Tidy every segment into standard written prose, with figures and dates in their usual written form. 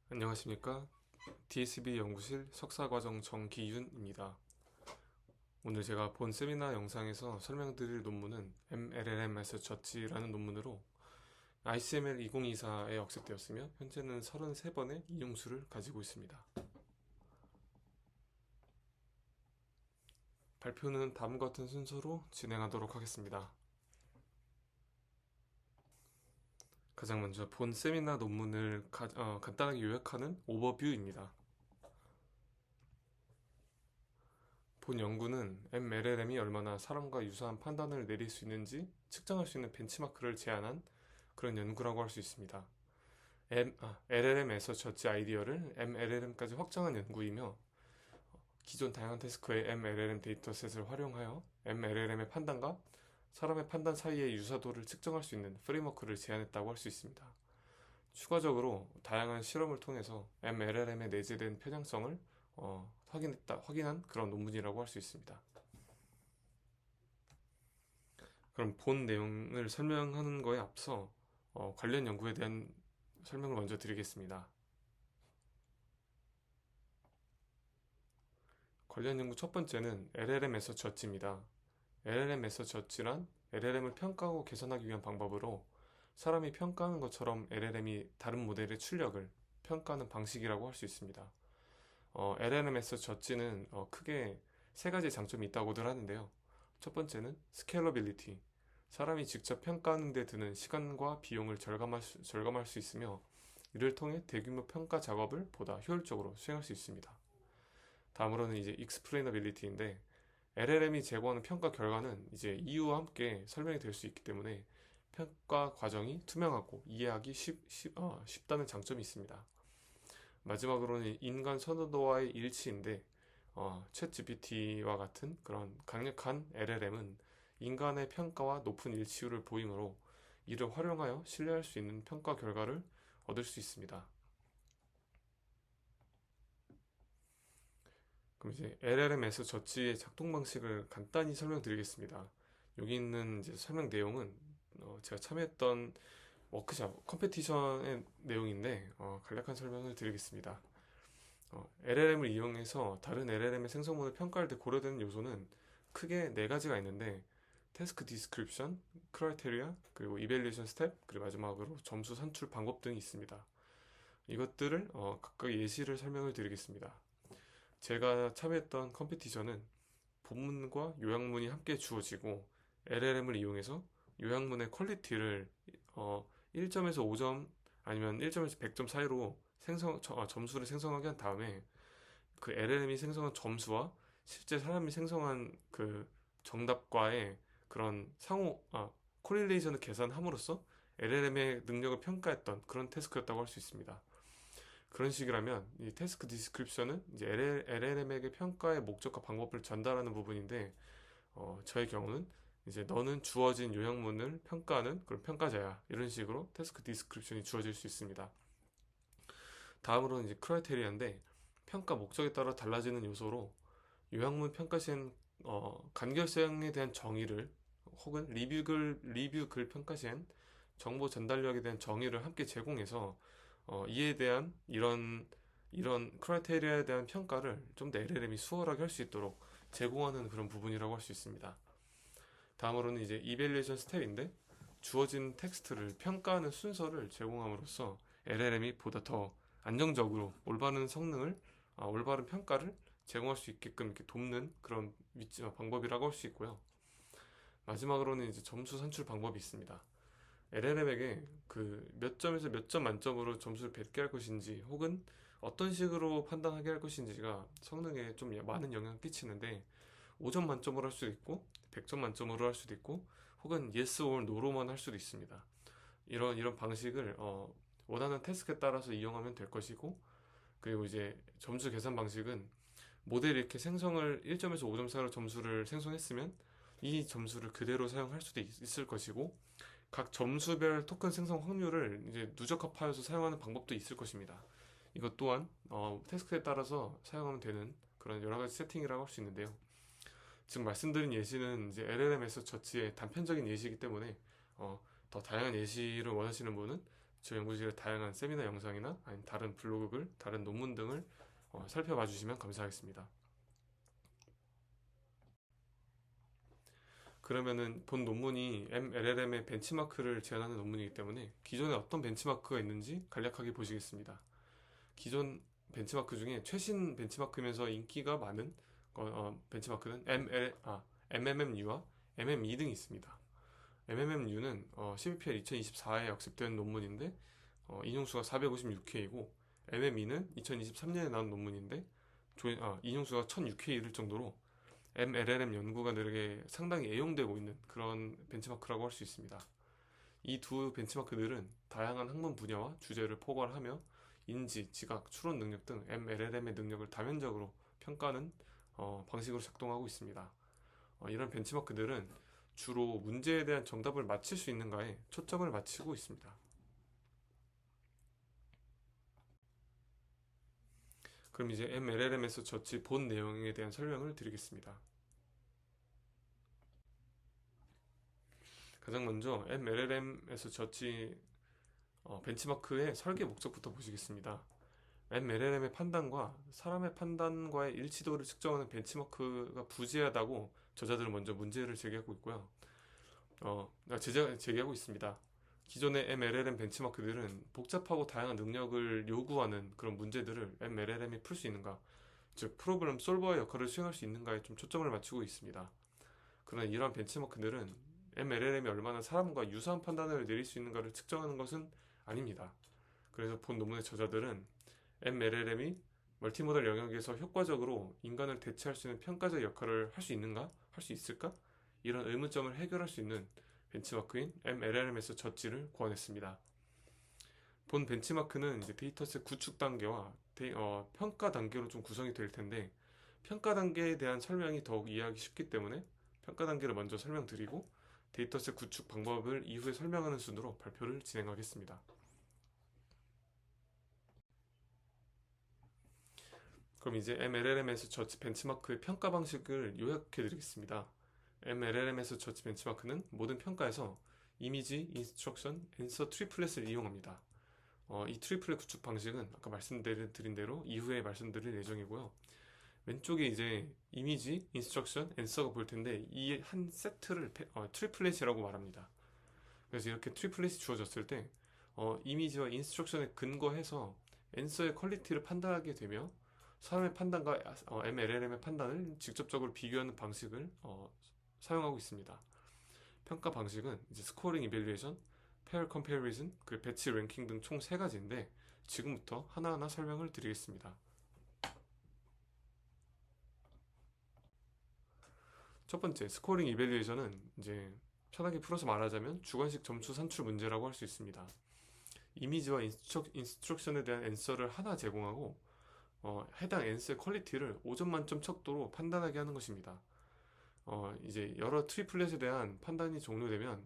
안녕하십니까? DSB 연구실 석사과정 정기윤입니다. 오늘 제가 본 세미나 영상에서 설명드릴 논문은 MLLM에서 졌지라는 논문으로 ICML 2024에 억셉되었으며 현재는 33번의 인용수를 가지고 있습니다. 발표는 다음과 같은 순서로 진행하도록 하겠습니다. 가장 먼저 본 세미나 논문을 간단하게 요약하는 오버뷰입니다. 본 연구는 MLLM이 얼마나 사람과 유사한 판단을 내릴 수 있는지 측정할 수 있는 벤치마크를 제안한 그런 연구라고 할 수 있습니다. LLM에서 저지 아이디어를 MLLM까지 확장한 연구이며 기존 다양한 태스크의 MLLM 데이터셋을 활용하여 MLLM의 판단과 사람의 판단 사이의 유사도를 측정할 수 있는 프레임워크를 제안했다고 할 수 있습니다. 추가적으로 다양한 실험을 통해서 MLLM에 내재된 편향성을 확인한 그런 논문이라고 할 수 있습니다. 그럼 본 내용을 설명하는 거에 앞서 관련 연구에 대한 설명을 먼저 드리겠습니다. 관련 연구 첫 번째는 LLM에서 저지입니다. LLM에서 저지란 LLM을 평가하고 개선하기 위한 방법으로 사람이 평가하는 것처럼 LLM이 다른 모델의 출력을 평가하는 방식이라고 할 수 있습니다. LLM에서 저지는 크게 세 가지 장점이 있다고들 하는데요. 첫 번째는 스케일러빌리티. 사람이 직접 평가하는 데 드는 시간과 비용을 절감할 수 있으며 이를 통해 대규모 평가 작업을 보다 효율적으로 수행할 수 있습니다. 다음으로는 이제 익스플레이너빌리티인데 LLM이 제공하는 평가 결과는 이제 이유와 함께 설명이 될 수 있기 때문에 평가 과정이 투명하고 이해하기 쉽다는 장점이 있습니다. 마지막으로는 인간 선호도와의 일치인데 챗 GPT와 같은 그런 강력한 LLM은 인간의 평가와 높은 일치율을 보이므로 이를 활용하여 신뢰할 수 있는 평가 결과를 얻을 수 있습니다. 그럼 이제 LLM에서 저지의 작동 방식을 간단히 설명드리겠습니다. 여기 있는 이제 설명 내용은 제가 참여했던 워크샵, 컴페티션의 내용인데 간략한 설명을 드리겠습니다. LLM을 이용해서 다른 LLM의 생성문을 평가할 때 고려되는 요소는 크게 네 가지가 있는데 태스크 디스크립션, 크라이테리아, 그리고 이밸리에이션 스텝, 그리고 마지막으로 점수 산출 방법 등이 있습니다. 이것들을 각각 예시를 설명을 드리겠습니다. 제가 참여했던 컴페티션은 본문과 요약문이 함께 주어지고 LLM을 이용해서 요약문의 퀄리티를 1점에서 5점 아니면 1점에서 100점 사이로 점수를 생성하게 한 다음에 그 LLM이 생성한 점수와 실제 사람이 생성한 그 정답과의 그런 코릴레이션을 계산함으로써 LLM의 능력을 평가했던 그런 태스크였다고 할 수 있습니다. 그런 식이라면 이 태스크 디스크립션은 이제 LLM에게 평가의 목적과 방법을 전달하는 부분인데 저의 경우는 이제 너는 주어진 요약문을 평가하는 그런 평가자야 이런 식으로 태스크 디스크립션이 주어질 수 있습니다. 다음으로는 이제 크라이테리아인데 평가 목적에 따라 달라지는 요소로 요약문 평가 시엔 간결성에 대한 정의를 혹은 리뷰 글 평가 시엔 정보 전달력에 대한 정의를 함께 제공해서 이에 대한 이런 크라이테리아에 대한 평가를 좀 더 LLM이 수월하게 할 수 있도록 제공하는 그런 부분이라고 할 수 있습니다. 다음으로는 이제 이밸리에이션 스텝인데 주어진 텍스트를 평가하는 순서를 제공함으로써 LLM이 보다 더 안정적으로 올바른 평가를 제공할 수 있게끔 이렇게 돕는 그런 방법이라고 할 수 있고요. 마지막으로는 이제 점수 산출 방법이 있습니다. LLM에게 그 몇 점에서 몇 점 만점으로 점수를 뱉게 할 것인지 혹은 어떤 식으로 판단하게 할 것인지가 성능에 좀 많은 영향을 끼치는데 5점 만점으로 할 수도 있고 100점 만점으로 할 수도 있고 혹은 yes or no로만 할 수도 있습니다. 이런 방식을 원하는 태스크에 따라서 이용하면 될 것이고 그리고 이제 점수 계산 방식은 모델이 이렇게 생성을 1점에서 5점 사이로 점수를 생성했으면 이 점수를 그대로 사용할 수도 있을 것이고 각 점수별 토큰 생성 확률을 이제 누적합하여서 사용하는 방법도 있을 것입니다. 이것 또한 태스크에 따라서 사용하면 되는 그런 여러 가지 세팅이라고 할 수 있는데요. 지금 말씀드린 예시는 이제 LLM에서 저치의 단편적인 예시이기 때문에 더 다양한 예시를 원하시는 분은 저희 연구실의 다양한 세미나 영상이나 아니면 다른 블로그 글, 다른 논문 등을 살펴봐 주시면 감사하겠습니다. 그러면은 본 논문이 MLLM의 벤치마크를 제안하는 논문이기 때문에 기존에 어떤 benchmark가 있는지 간략하게 보시겠습니다. 기존 벤치마크 중에 최신 벤치마크면서 인기가 많은 벤치마크는 MMMU와 MME 등이 있습니다. MMMU는 CBPR 2024에 역습된 논문인데 인용수가 456회이고, MME는 2023년에 나온 논문인데 인용수가 1006회에 이를 정도로 MLLM 연구가들에게 상당히 애용되고 있는 그런 벤치마크라고 할 수 있습니다. 이 두 벤치마크들은 다양한 학문 분야와 주제를 포괄하며 인지, 지각, 추론 능력 등 MLLM의 능력을 다면적으로 평가하는 방식으로 작동하고 있습니다. 이런 벤치마크들은 주로 문제에 대한 정답을 맞힐 수 있는가에 초점을 맞추고 있습니다. 그럼 이제 MLLM에서 저치 본 내용에 대한 설명을 드리겠습니다. 가장 먼저 MLLM에서 저치 벤치마크의 설계 목적부터 보시겠습니다. MLLM의 판단과 사람의 판단과의 일치도를 측정하는 벤치마크가 부재하다고 저자들은 먼저 문제를 제기하고 있고요. 제기하고 있습니다. 기존의 MLLM 벤치마크들은 복잡하고 다양한 능력을 요구하는 그런 문제들을 MLLM이 풀 수 있는가, 즉 프로그램 솔버의 역할을 수행할 수 있는가에 좀 초점을 맞추고 있습니다. 그러나 이러한 벤치마크들은 MLLM이 얼마나 사람과 유사한 판단을 내릴 수 있는가를 측정하는 것은 아닙니다. 그래서 본 논문의 저자들은 MLLM이 멀티모달 영역에서 효과적으로 인간을 대체할 수 있는 평가적 역할을 할 수 있는가? 할 수 있을까? 이런 의문점을 해결할 수 있는 벤치마크인 MLLM에서 저지를 구원했습니다. 본 벤치마크는 이제 데이터셋 구축 단계와 평가 단계로 좀 구성이 될 텐데, 평가 단계에 대한 설명이 더욱 이해하기 쉽기 때문에 평가 단계를 먼저 설명드리고 데이터셋 구축 방법을 이후에 설명하는 순으로 발표를 진행하겠습니다. 그럼 이제 MLLM에서 저치 벤치마크의 평가 방식을 요약해 드리겠습니다. MLLM에서 저치 벤치마크는 모든 평가에서 이미지, 인스트럭션, 앤서 트리플렛을 이용합니다. 이 트리플렛 구축 방식은 아까 말씀드린 대로 이후에 말씀드릴 예정이고요. 왼쪽에 이제 이미지, 인스트럭션, 앤서가 보일 텐데 이 한 세트를 트리플렛이라고 말합니다. 그래서 이렇게 트리플렛이 주어졌을 때 이미지와 인스트럭션에 근거해서 앤서의 퀄리티를 판단하게 되며 사람의 판단과 MLLM의 판단을 직접적으로 비교하는 방식을 사용하고 있습니다. 평가 방식은 이제 스코어링 이밸류에이션, 페어 컴패리즌, 그리고 배치 랭킹 등 총 3가지인데 지금부터 하나하나 설명을 드리겠습니다. 첫 번째, 스코어링 이밸류에이션은 이제 편하게 풀어서 말하자면 주관식 점수 산출 문제라고 할 수 있습니다. 이미지와 인스트럭션에 대한 앤서를 하나 제공하고 해당 앤서의 퀄리티를 5점 만점 척도로 판단하게 하는 것입니다. 이제 여러 트리플렛에 대한 판단이 종료되면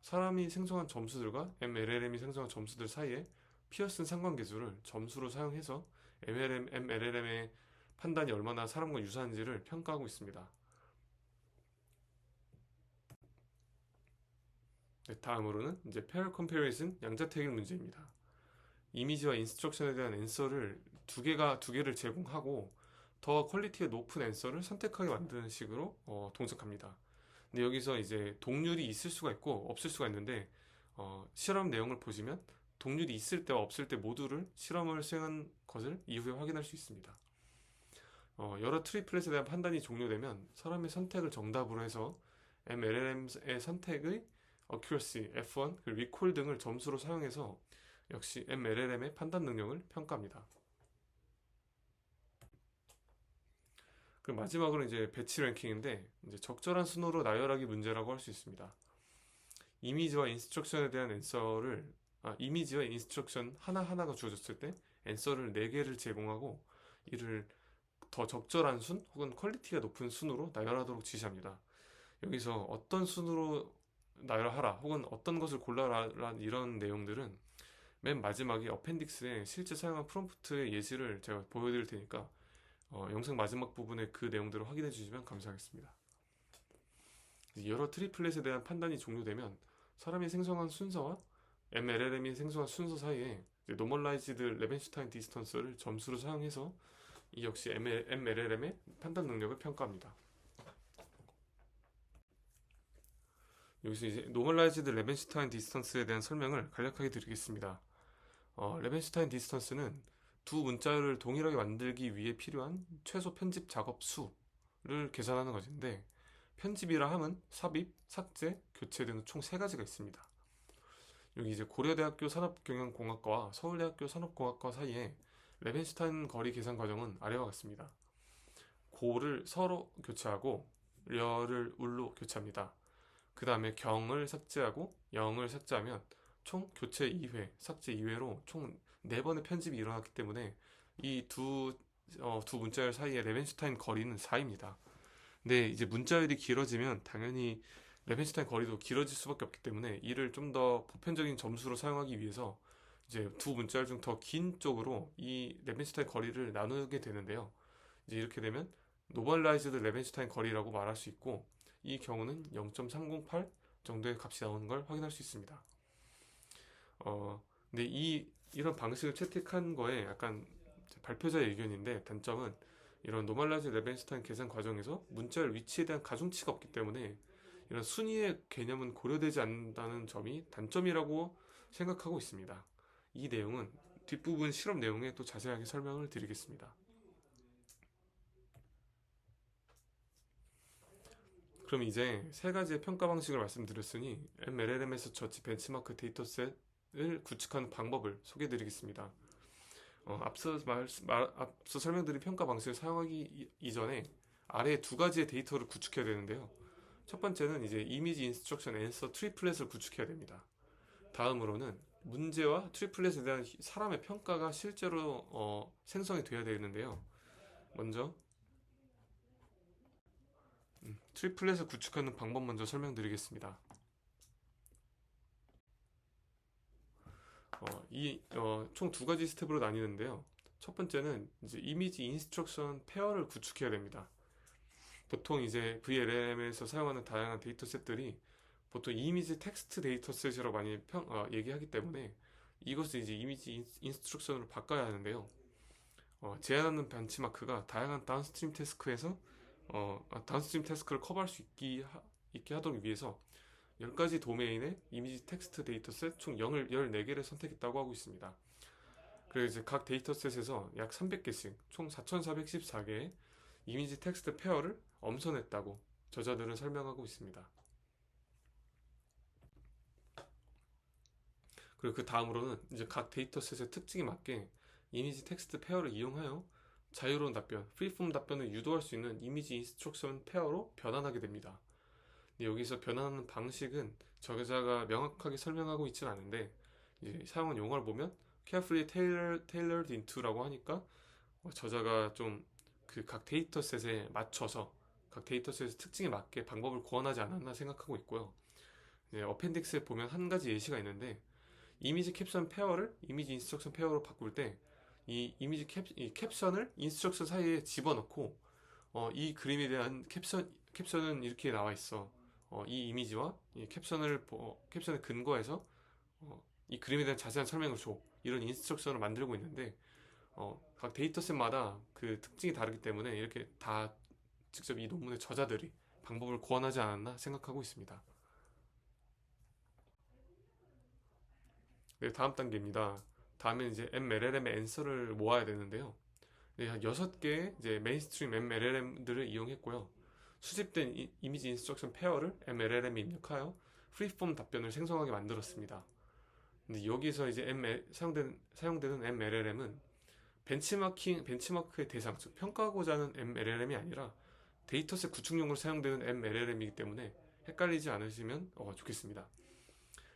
사람이 생성한 점수들과 MLLM이 생성한 점수들 사이에 피어슨 상관계수를 점수로 사용해서 MLLM의 판단이 얼마나 사람과 유사한지를 평가하고 있습니다. 네, 다음으로는 이제 페어 컴패리즌 양자택일 문제입니다. 이미지와 인스트럭션에 대한 앤서를 두 개를 제공하고 더 퀄리티가 높은 앤서를 선택하게 만드는 식으로 동작합니다. 근데 여기서 이제 동률이 있을 수가 있고 없을 수가 있는데 실험 내용을 보시면 동률이 있을 때와 없을 때 모두를 실험을 수행한 것을 이후에 확인할 수 있습니다. 여러 트리플렛에 대한 판단이 종료되면 사람의 선택을 정답으로 해서 MLLM의 선택의 accuracy, F1, 그리고 recall 등을 점수로 사용해서 역시 MLLM의 판단 능력을 평가합니다. 그리고 마지막으로 이제 배치 랭킹인데 이제 적절한 순으로 나열하기 문제라고 할 수 있습니다. 이미지와 인스트럭션에 대한 이미지와 인스트럭션 하나하나가 주어졌을 때 앤서를 4개를 제공하고 이를 더 적절한 순 혹은 퀄리티가 높은 순으로 나열하도록 지시합니다. 여기서 어떤 순으로 나열하라 혹은 어떤 것을 골라라 이런 내용들은 맨 마지막에 어펜딕스에 실제 사용한 프롬프트의 예시를 제가 보여드릴 테니까 영상 마지막 부분에 그 내용들을 확인해 주시면 감사하겠습니다. 여러 트리플렛에 대한 판단이 종료되면 사람이 생성한 순서와 MLLM이 생성한 순서 사이에 노멀라이즈드 레벤슈타인 디스턴스를 점수로 사용해서 이 역시 MLLM의 판단 능력을 평가합니다. 여기서 이제 노멀라이즈드 레벤슈타인 디스턴스에 대한 설명을 간략하게 드리겠습니다. 레벤슈타인 디스턴스는 두 문자를 동일하게 만들기 위해 필요한 최소 편집 작업 수를 계산하는 것인데, 편집이라 함은 삽입, 삭제, 교체 등 총 세 가지가 있습니다. 여기 이제 고려대학교 산업경영공학과와 서울대학교 산업공학과 사이에 레벤슈타인 거리 계산 과정은 아래와 같습니다. 고를 서로 교체하고 려를 울로 교체합니다. 그 다음에 경을 삭제하고 영을 삭제하면 총 교체 2회, 삭제 2회로 총 4번의 편집이 일어났기 때문에 이 두 문자열 사이의 레벤슈타인 거리는 4입니다. 근데 이제 문자열이 길어지면 당연히 레벤슈타인 거리도 길어질 수밖에 없기 때문에 이를 좀 더 보편적인 점수로 사용하기 위해서 이제 두 문자열 중 더 긴 쪽으로 이 레벤슈타인 거리를 나누게 되는데요. 이제 이렇게 되면 노멀라이즈드 레벤슈타인 거리라고 말할 수 있고, 이 경우는 0.308 정도의 값이 나오는 걸 확인할 수 있습니다. 근데 이런 방식을 채택한 거에 약간 발표자의 의견인데, 단점은 이런 노멀라이즈 레벤슈타인 계산 과정에서 문자열 위치에 대한 가중치가 없기 때문에 이런 순위의 개념은 고려되지 않는다는 점이 단점이라고 생각하고 있습니다. 이 내용은 뒷부분 실험 내용에 또 자세하게 설명을 드리겠습니다. 그럼 이제 세 가지의 평가 방식을 말씀드렸으니 MLLM에서 저치 벤치마크 데이터셋을 구축하는 방법을 소개해 드리겠습니다. 앞서 설명드린 평가 방식을 사용하기 이전에 아래 두 가지의 데이터를 구축해야 되는데요. 첫 번째는 이제 이미지 인스트럭션 앤서 트리플렛을 구축해야 됩니다. 다음으로는 문제와 트리플렛에 대한 사람의 평가가 실제로 생성이 되어야 되는데요. 먼저 트리플렛을 구축하는 방법 먼저 설명드리겠습니다. 총 두 가지 스텝으로 나뉘는데요. 첫 번째는 이제 이미지 인스트럭션 페어를 구축해야 됩니다. 보통 이제 VLM에서 사용하는 다양한 데이터셋들이 보통 이미지 텍스트 데이터셋이라고 많이 얘기하기 때문에 이것을 이제 이미지 인스트럭션으로 바꿔야 하는데요. 제한하는 벤치마크가 다양한 다운스트림 태스크에서 다운스트림 태스크를 커버할 수 있게 하도록 위해서 10가지 도메인의 이미지 텍스트 데이터셋 총 14개를 선택했다고 하고 있습니다. 그리고 이제 각 데이터셋에서 약 300개씩 총 4414개의 이미지 텍스트 페어를 엄선했다고 저자들은 설명하고 있습니다. 그리고 그 다음으로는 이제 각 데이터셋의 특징에 맞게 이미지 텍스트 페어를 이용하여 자유로운 답변, 프리폼 답변을 유도할 수 있는 이미지 인스트럭션 페어로 변환하게 됩니다. 여기서 변환하는 방식은 저자가 명확하게 설명하고 있지는 않은데, 이제 사용한 용어를 보면 carefully tailored into라고 하니까 저자가 좀 그 각 데이터셋에 맞춰서 각 데이터셋의 특징에 맞게 방법을 고안하지 않았나 생각하고 있고요. 어펜딕스에 보면 한 가지 예시가 있는데, 이미지 캡션 페어를 이미지 인스트럭션 페어로 바꿀 때 이 이미지 캡션을 인스트럭션 사이에 집어넣고 이 그림에 대한 캡션은 이렇게 나와 있어. 이 이미지와 이 캡션의 근거해서 이 그림에 대한 자세한 설명을 줘. 이런 인스트럭션을 만들고 있는데 각 데이터셋마다 그 특징이 다르기 때문에 이렇게 다 직접 이 논문의 저자들이 방법을 고안하지 않았나 생각하고 있습니다. 네, 다음 단계입니다. 다음엔 이제 MLLM의 앤서를 모아야 되는데요. 네, 한 6개의 이제 메인스트림 MLLM들을 이용했고요. 수집된 이미지 인스트럭션 페어를 MLLM에 입력하여 프리폼 답변을 생성하게 만들었습니다. 근데 여기서 이제 사용되는 MLLM은 벤치마크의 대상, 즉 평가하고자 하는 MLLM이 아니라 데이터셋 구축용으로 사용되는 MLLM이기 때문에 헷갈리지 않으시면 좋겠습니다.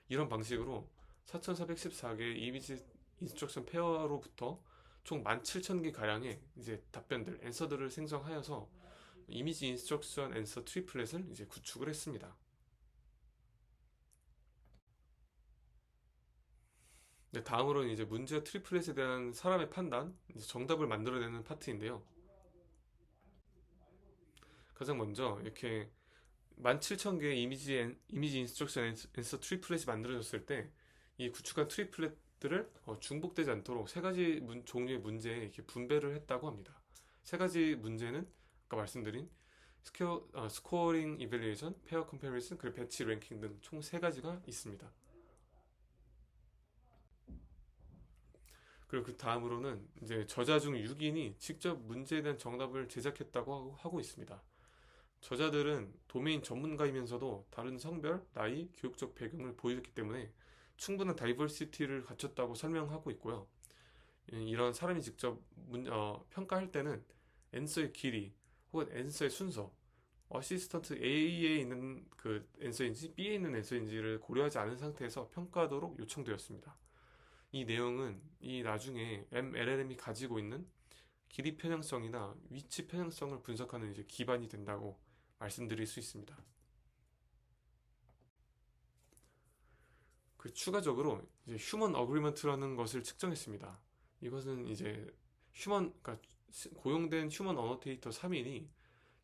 이런 방식으로 4414개의 이미지 인스트럭션 페어로부터 총 17,000개 가량의 이제 답변들, 앤서들을 생성하여서 이미지 인스트럭션 앤서 트리플렛을 이제 구축을 했습니다. 네, 다음으로는 이제 문제와 트리플렛에 대한 사람의 판단, 이제 정답을 만들어내는 파트인데요. 가장 먼저 이렇게 17,000개의 이미지 인스트럭션 앤서 트리플렛이 만들어졌을 때 이 구축한 트리플렛들을 중복되지 않도록 세 가지 종류의 문제에 이렇게 분배를 했다고 합니다. 세 가지 문제는 아까 말씀드린 스코어링 이밸리에이션, 페어 컴패리슨, 그리고 배치 랭킹 등 총 세 가지가 있습니다. 그리고 그 다음으로는 이제 저자 중 6인이 직접 문제에 대한 정답을 제작했다고 하고 있습니다. 저자들은 도메인 전문가이면서도 다른 성별, 나이, 교육적 배경을 보여줬기 때문에 충분한 다이버시티를 갖췄다고 설명하고 있고요. 이런 사람이 직접 평가할 때는 앤서의 길이 혹은 앤서의 순서, 어시스턴트 A에 있는 그 앤서인지 B에 있는 앤서인지를 고려하지 않은 상태에서 평가하도록 요청되었습니다. 이 내용은 이 나중에 MLLM이 가지고 있는 길이 편향성이나 위치 편향성을 분석하는 이제 기반이 된다고 말씀드릴 수 있습니다. 그 추가적으로 이제 휴먼 어그리먼트라는 것을 측정했습니다. 이것은 이제 그러니까 고용된 휴먼 어노테이터 3인이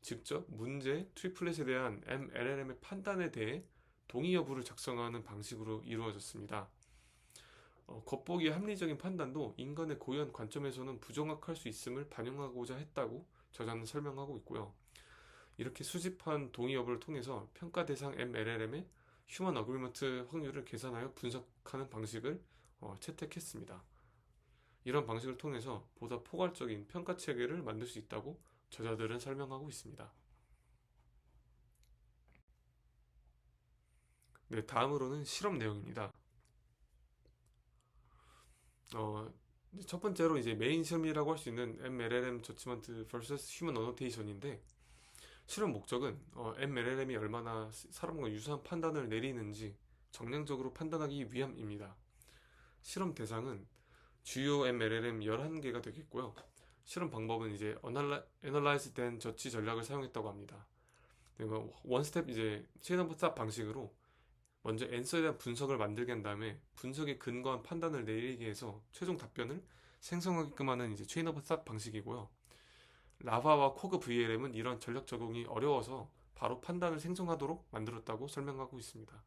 직접 문제 트리플렛에 대한 MLLM의 판단에 대해 동의 여부를 작성하는 방식으로 이루어졌습니다. 겉보기의 합리적인 판단도 인간의 고유한 관점에서는 부정확할 수 있음을 반영하고자 했다고 저자는 설명하고 있고요. 이렇게 수집한 동의 여부를 통해서 평가 대상 MLLM의 휴먼 어그리먼트 확률을 계산하여 분석하는 방식을 채택했습니다. 이런 방식을 통해서 보다 포괄적인 평가 체계를 만들 수 있다고 저자들은 설명하고 있습니다. 네, 다음으로는 실험 내용입니다. 첫 번째로 이제 메인 실험이라고 할 수 있는 MLLM 저지먼트 vs 휴먼 어노테이션인데, 실험 목적은 MLLM이 얼마나 사람과 유사한 판단을 내리는지 정량적으로 판단하기 위함입니다. 실험 대상은 주요 MLLM 11개가 되겠고요. 실험 방법은 이제 애널라이즈 된 저치 전략을 사용했다고 합니다. 그리고 원스텝 이제 체인 오브 탑 방식으로 먼저 앤서에 대한 분석을 만들게 한 다음에 분석에 근거한 판단을 내리게 해서 최종 답변을 생성하게끔 하는 이제 체인 오브 탑 방식이고요. 라바와 코그 VLM은 이런 전략 적용이 어려워서 바로 판단을 생성하도록 만들었다고 설명하고 있습니다.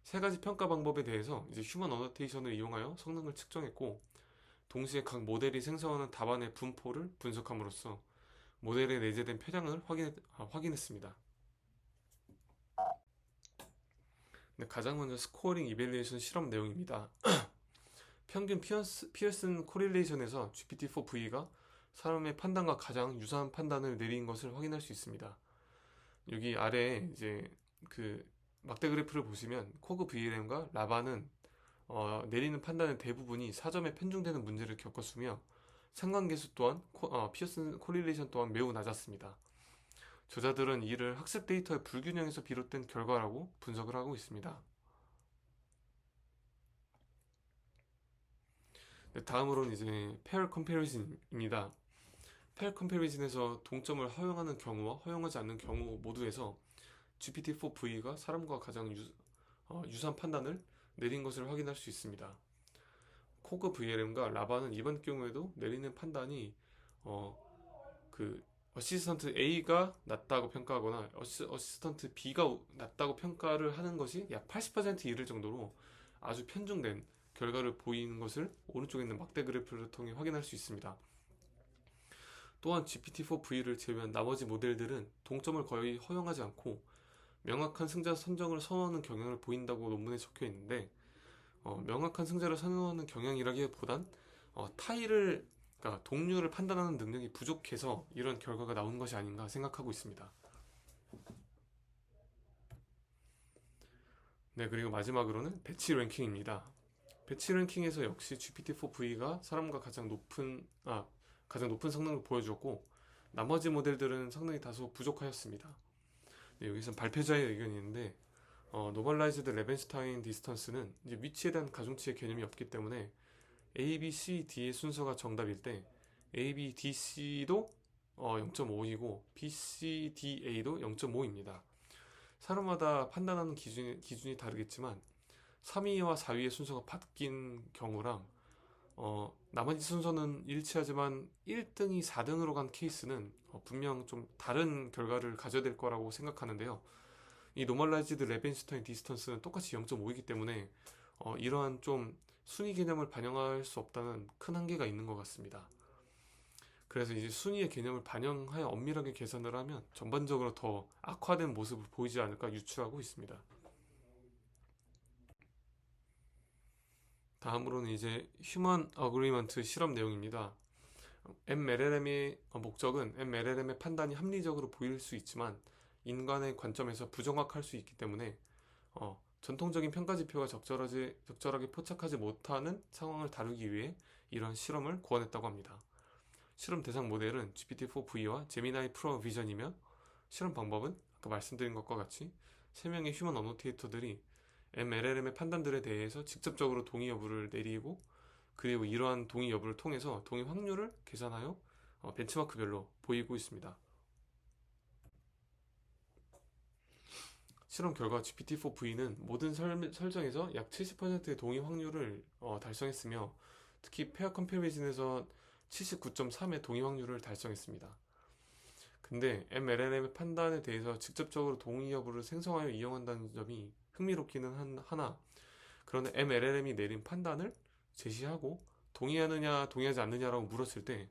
세 가지 평가 방법에 대해서 이제 휴먼 어노테이션을 이용하여 성능을 측정했고, 동시에 각 모델이 생성하는 답안의 분포를 분석함으로써 모델에 내재된 편향을 확인했습니다. 네, 가장 먼저 스코어링 이밸리에이션 실험 내용입니다. 평균 피어슨 코릴레이션에서 GPT-4V가 사람의 판단과 가장 유사한 판단을 내린 것을 확인할 수 있습니다. 여기 아래에 이제 그 막대 그래프를 보시면 코그 VLM과 라바는 내리는 판단의 대부분이 4점에 편중되는 문제를 겪었으며 상관계수 또한 피어슨 코릴레이션 또한 매우 낮았습니다. 저자들은 이를 학습 데이터의 불균형에서 비롯된 결과라고 분석을 하고 있습니다. 네, 다음으로는 이제 페어 컴패리즌입니다. 페어 컴패리즌에서 동점을 허용하는 경우와 허용하지 않는 경우 모두에서 GPT-4V가 사람과 가장 유사한 판단을 내린 것을 확인할 수 있습니다. 코그 VLM과 라바는 이번 경우에도 내리는 판단이 어시스턴트 A가 낮다고 평가하거나 어시스턴트 B가 낮다고 평가를 하는 것이 약 80% 이를 정도로 아주 편중된 결과를 보이는 것을 오른쪽에 있는 막대 그래프를 통해 확인할 수 있습니다. 또한 GPT-4V를 제외한 나머지 모델들은 동점을 거의 허용하지 않고 명확한 승자 선정을 선호하는 경향을 보인다고 논문에 적혀 있는데, 명확한 승자를 선호하는 경향이라기보단 그러니까 동료를 판단하는 능력이 부족해서 이런 결과가 나온 것이 아닌가 생각하고 있습니다. 네, 그리고 마지막으로는 배치 랭킹입니다. 배치 랭킹에서 역시 GPT-4V가 사람과 가장 높은 성능을 보여주었고, 나머지 모델들은 성능이 다소 부족하였습니다. 네, 여기서 발표자의 의견이 있는데, 노멀라이즈드 레벤슈타인 디스턴스는 이제 위치에 대한 가중치의 개념이 없기 때문에 A, B, C, D의 순서가 정답일 때 A, B, D, C도 0.5이고 B, C, D, A도 0.5입니다. 사람마다 판단하는 기준이 다르겠지만 3위와 4위의 순서가 바뀐 경우랑 나머지 순서는 일치하지만 1등이 4등으로 간 케이스는 분명 좀 다른 결과를 가져야 될 거라고 생각하는데요. 이 노멀라이즈드 레벤슈타인 디스턴스는 똑같이 0.5이기 때문에 이러한 좀 순위 개념을 반영할 수 없다는 큰 한계가 있는 것 같습니다. 그래서 이제 순위의 개념을 반영하여 엄밀하게 계산을 하면 전반적으로 더 악화된 모습을 보이지 않을까 유추하고 있습니다. 다음으로는 이제 휴먼 어그리먼트 실험 내용입니다. MLLM의 목적은 MLLM의 판단이 합리적으로 보일 수 있지만 인간의 관점에서 부정확할 수 있기 때문에 전통적인 평가 지표가 적절하게 포착하지 못하는 상황을 다루기 위해 이런 실험을 고안했다고 합니다. 실험 대상 모델은 GPT-4V와 제미나이 프로 비전이며 실험 방법은 아까 말씀드린 것과 같이 3명의 휴먼 어노테이터들이 MLLM의 판단들에 대해서 직접적으로 동의 여부를 내리고 그리고 이러한 동의 여부를 통해서 동의 확률을 계산하여 벤치마크별로 보이고 있습니다. 실험 결과 GPT-4V는 모든 설정에서 약 70%의 동의 확률을 달성했으며 특히 페어 컴패리즌에서 79.3의 동의 확률을 달성했습니다. 근데 MLLM의 판단에 대해서 직접적으로 동의 여부를 생성하여 이용한다는 점이 흥미롭기는 하나 그러나 MLLM이 내린 판단을 제시하고 동의하느냐 동의하지 않느냐라고 물었을 때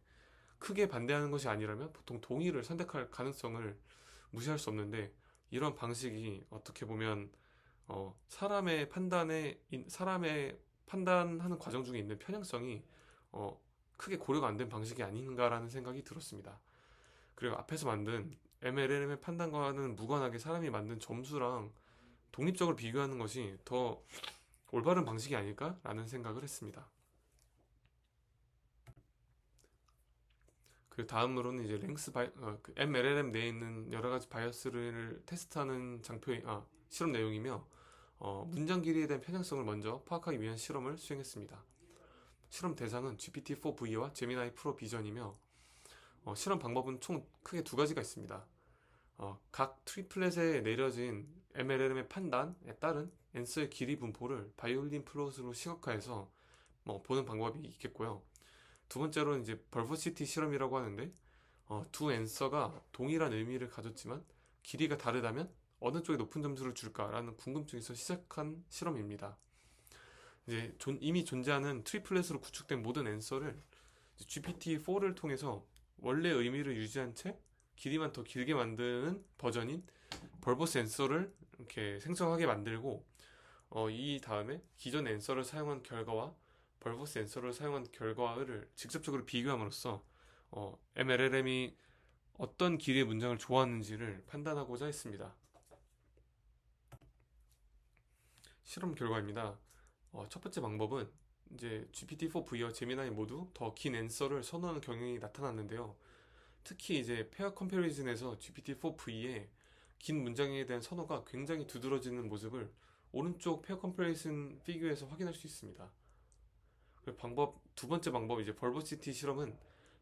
크게 반대하는 것이 아니라면 보통 동의를 선택할 가능성을 무시할 수 없는데 이런 방식이 어떻게 보면 사람의 판단하는 과정 중에 있는 편향성이 크게 고려가 안 된 방식이 아닌가라는 생각이 들었습니다. 그리고 앞에서 만든 MLLM의 판단과는 무관하게 사람이 만든 점수랑 독립적으로 비교하는 것이 더 올바른 방식이 아닐까라는 생각을 했습니다. 그 다음으로는 이제 그 MLLM 내에 있는 여러 가지 바이어스를 테스트하는 실험 내용이며 문장 길이에 대한 편향성을 먼저 파악하기 위한 실험을 수행했습니다. 실험 대상은 GPT-4V와 제미나이 프로 비전이며 실험 방법은 총 크게 두 가지가 있습니다. 각 트리플렛에 내려진 MLLM의 판단에 따른 앤서의 길이 분포를 바이올린 플롯으로 시각화해서 보는 방법이 있겠고요. 두 번째로는 이제 벌버시티 실험이라고 하는데 두 앤서가 동일한 의미를 가졌지만 길이가 다르다면 어느 쪽에 높은 점수를 줄까라는 궁금증에서 시작한 실험입니다. 이제 이미 존재하는 트리플렛으로 구축된 모든 앤서를 GPT-4를 통해서 원래 의미를 유지한 채 길이만 더 길게 만드는 버전인 벌버스 앤서를 이렇게 생성하게 만들고 이 다음에 기존 앤서를 사용한 결과와 벌버스 앤서를 사용한 결과를 직접적으로 비교함으로써 MLLM이 어떤 길이의 문장을 좋아하는지를 판단하고자 했습니다. 실험 결과입니다. 첫 번째 방법은 이제 GPT-4V와 제미나이 모두 더 긴 앤서를 선호하는 경향이 나타났는데요. 특히 이제 페어 컴패리즌에서 GPT-4V의 긴 문장에 대한 선호가 굉장히 두드러지는 모습을 오른쪽 페어 컴패리즌 피규어에서 확인할 수 있습니다. 두 번째 방법 이제 벌버시티 실험은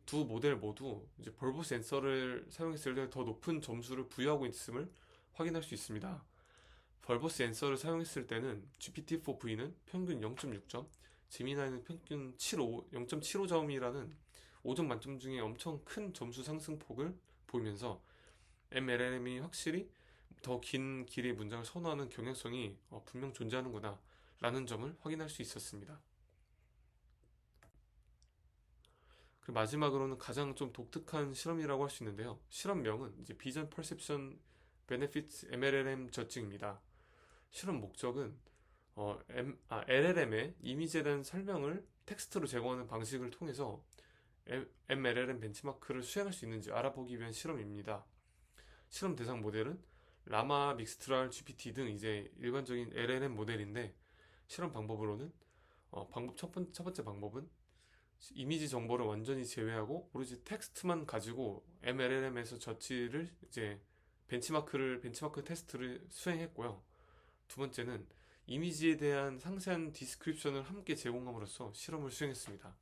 두 모델 모두 이제 벌버스 앤서를 사용했을 때 더 높은 점수를 부여하고 있음을 확인할 수 있습니다. 벌버스 앤서를 사용했을 때는 GPT-4V는 평균 0.6점, 제미나이는 평균 0.75점이라는 5점 만점 중에 엄청 큰 점수 상승폭을 보이면서 MLLM이 확실히 더 긴 길이의 문장을 선호하는 경향성이 분명 존재하는구나 라는 점을 확인할 수 있었습니다. 그리고 마지막으로는 가장 좀 독특한 실험이라고 할 수 있는데요. 실험명은 이제 비전 퍼셉션 베네피트 MLLM 저증입니다. 실험 목적은 LLM의 이미지에 대한 설명을 텍스트로 제공하는 방식을 통해서 MLLM 벤치마크를 수행할 수 있는지 알아보기 위한 실험입니다. 실험 대상 모델은 라마, 믹스트랄, GPT 등 이제 일반적인 LLM 모델인데 실험 방법으로는 첫 번째 방법은 이미지 정보를 완전히 제외하고 오로지 텍스트만 가지고 MLLM에서 저치를 이제 벤치마크 테스트를 수행했고요. 두 번째는 이미지에 대한 상세한 디스크립션을 함께 제공함으로써 실험을 수행했습니다.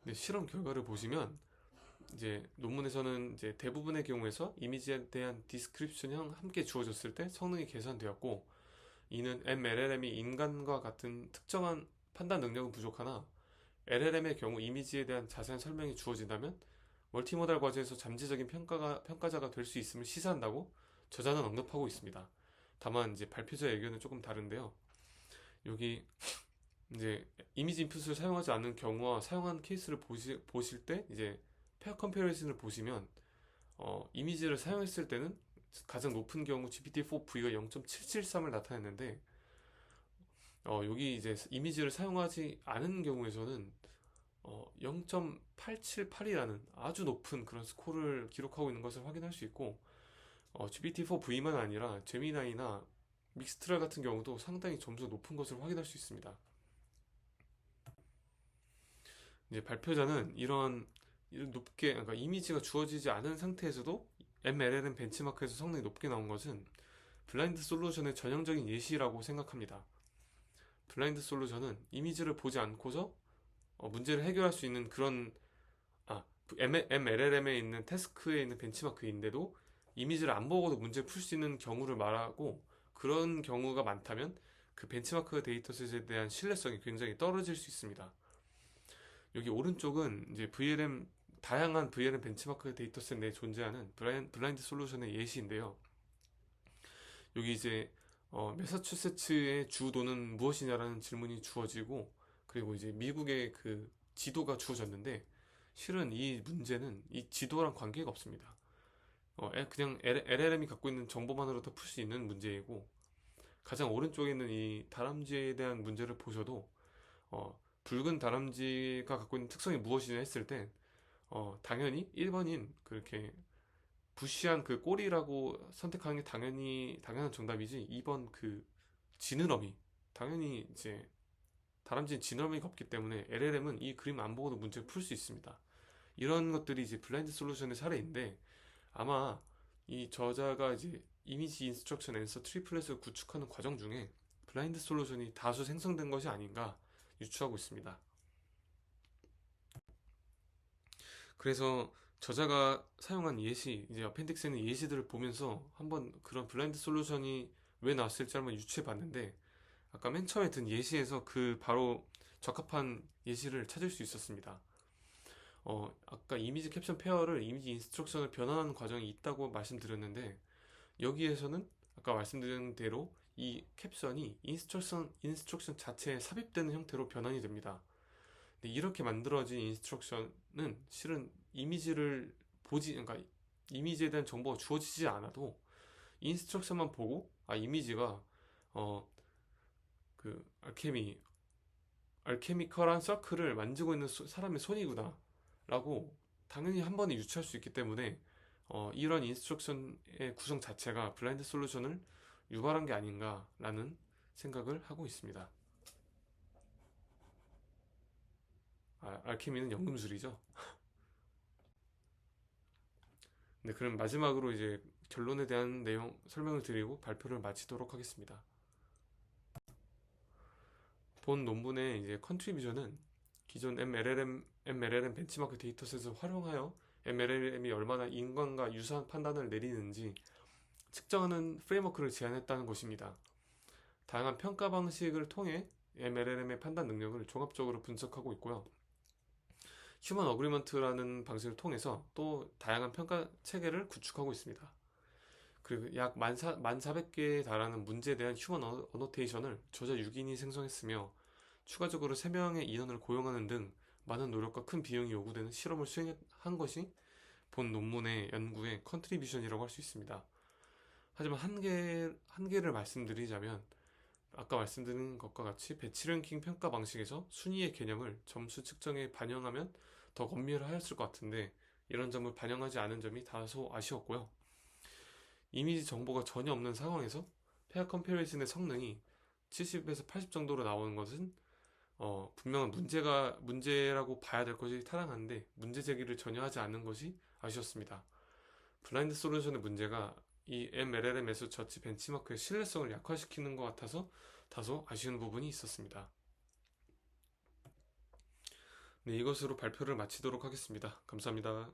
네, 실험 결과를 보시면 이제 논문에서는 이제 대부분의 경우에서 이미지에 대한 디스크립션이 함께 주어졌을 때 성능이 개선되었고 이는 MLLM이 인간과 같은 특정한 판단 능력은 부족하나 LLM의 경우 이미지에 대한 자세한 설명이 주어진다면 멀티모달 과제에서 잠재적인 평가자가 될 수 있음을 시사한다고 저자는 언급하고 있습니다. 다만 이제 발표자의 의견은 조금 다른데요. 여기 이제 이미지 인풋을 사용하지 않는 경우와 사용한 케이스를 보실 때 이제 페어 컴패리즌을 보시면 이미지를 사용했을 때는 가장 높은 경우 GPT-4V가 0.773을 나타냈는데 여기 이제 이미지를 사용하지 않은 경우에서는 0.878이라는 아주 높은 그런 스코어를 기록하고 있는 것을 확인할 수 있고 GPT-4V만 아니라 제미나이나 믹스트랄 같은 경우도 상당히 점수가 높은 것을 확인할 수 있습니다. 이제 발표자는 이런 높게, 그러니까 이미지가 주어지지 않은 상태에서도 MLLM 벤치마크에서 성능이 높게 나온 것은 블라인드 솔루션의 전형적인 예시라고 생각합니다. 블라인드 솔루션은 이미지를 보지 않고서 문제를 해결할 수 있는 그런 MLLM에 있는 태스크에 있는 벤치마크인데도 이미지를 안 보고도 문제를 풀 수 있는 경우를 말하고, 그런 경우가 많다면 그 벤치마크 데이터셋에 대한 신뢰성이 굉장히 떨어질 수 있습니다. 여기 오른쪽은 이제 다양한 VLM 벤치마크 데이터셋 내에 존재하는 블라인드 솔루션의 예시인데요. 여기 이제 매사추세츠의 주도는 무엇이냐라는 질문이 주어지고, 그리고 이제 미국의 그 지도가 주어졌는데, 실은 이 문제는 이 지도랑 관계가 없습니다. 그냥 LLM이 갖고 있는 정보만으로도 풀 수 있는 문제이고, 가장 오른쪽에 있는 이 다람쥐에 대한 문제를 보셔도 붉은 다람쥐가 갖고 있는 특성이 무엇이냐 했을 때 당연히 1번인 그렇게 부시한 그 꼬리라고 선택하는 게 당연한 정답이지, 2번 그 지느러미, 당연히 이제 다람쥐는 지느러미가 없기 때문에 LLM은 이 그림 안 보고도 문제를 풀 수 있습니다. 이런 것들이 이제 블라인드 솔루션의 사례인데, 아마 이 저자가 이제 이미지 인스트럭션 앤서 트리플렛을 구축하는 과정 중에 블라인드 솔루션이 다수 생성된 것이 아닌가 유추하고 있습니다. 그래서 저자가 사용한 예시, 이제 어펜딕스에 있는 예시들을 보면서 한번 그런 블라인드 솔루션이 왜 나왔을지 한번 유추해 봤는데, 아까 맨 처음에 든 예시에서 그 바로 적합한 예시를 찾을 수 있었습니다. 아까 이미지 캡션 페어를 이미지 인스트럭션을 변환하는 과정이 있다고 말씀드렸는데, 여기에서는 아까 말씀드린 대로 이 캡션이 인스트럭션 자체에 삽입되는 형태로 변환이 됩니다. 근데 이렇게 만들어진 인스트럭션은 실은 그러니까 이미지에 대한 정보가 주어지지 않아도 인스트럭션만 보고 이미지가 그 알케미컬한 서클을 만지고 있는 사람의 손이구나 라고 당연히 한 번에 유추할 수 있기 때문에 이런 인스트럭션의 구성 자체가 블라인드 솔루션을 유발한 게 아닌가라는 생각을 하고 있습니다. 알케미는 연금술이죠. 네, 그럼 마지막으로 이제 결론에 대한 내용 설명을 드리고 발표를 마치도록 하겠습니다. 본 논문의 이제 컨트리뷰션은 기존 MLLM 벤치마크 데이터셋을 활용하여 MLLM이 얼마나 인간과 유사한 판단을 내리는지 측정하는 프레임워크를 제안했다는 것입니다. 다양한 평가 방식을 통해 MLLM의 판단 능력을 종합적으로 분석하고 있고요. 휴먼 어그리먼트라는 방식을 통해서 또 다양한 평가 체계를 구축하고 있습니다. 그리고 약 1400개에 달하는 문제에 대한 휴먼 어노테이션을 저자 6인이 생성했으며, 추가적으로 3명의 인원을 고용하는 등 많은 노력과 큰 비용이 요구되는 실험을 수행한 것이 본 논문의 연구의 컨트리뷰션이라고 할 수 있습니다. 하지만 한계를 말씀드리자면, 아까 말씀드린 것과 같이 배치 랭킹 평가 방식에서 순위의 개념을 점수 측정에 반영하면 더 건밀하였을 것 같은데, 이런 점을 반영하지 않은 점이 다소 아쉬웠고요. 이미지 정보가 전혀 없는 상황에서 페어 컴패리즌의 성능이 70에서 80 정도로 나오는 것은 분명한 문제라고 봐야 될 것이 타당한데, 문제 제기를 전혀 하지 않는 것이 아쉬웠습니다. 블라인드 솔루션의 문제가 이 MLLM에서 저치 벤치마크의 신뢰성을 약화시키는 것 같아서 다소 아쉬운 부분이 있었습니다. 네, 이것으로 발표를 마치도록 하겠습니다. 감사합니다.